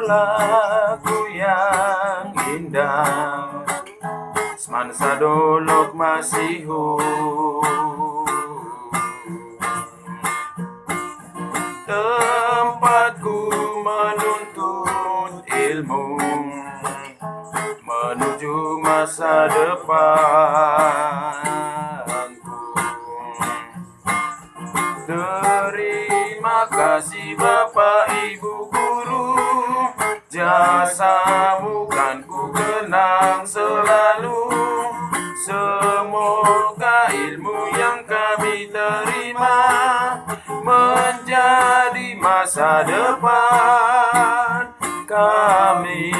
lagu yang indah, semansa dolok masihu. Tempatku menuntut ilmu menuju masa depanku. Terima kasih Bapak Ibu Guru, jasamu kan ku kenang selalu. Semoga ilmu yang kami terima menjadi masa depan kami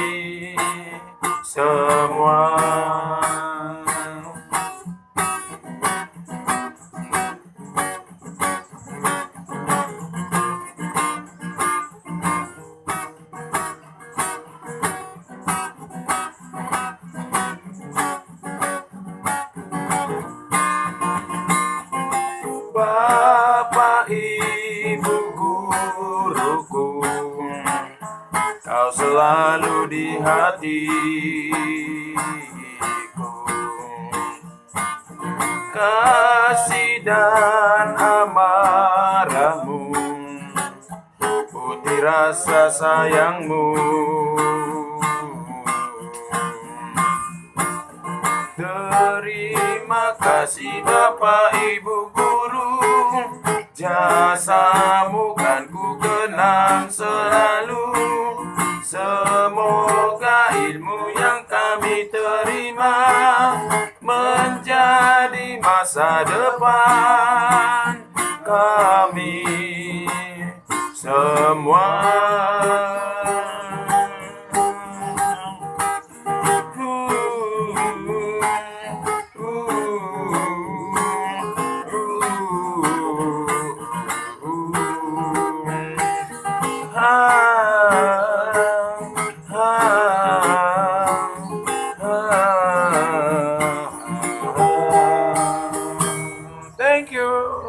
semua. Bapak Ibu guruku, kau selalu di hatiku. Kasih dan amarahmu, putih rasa sayangmu. Terima kasih Bapak Ibu Guru, jasamu kan ku kenang selalu. Semoga ilmu yang kami terima menjadi masa depan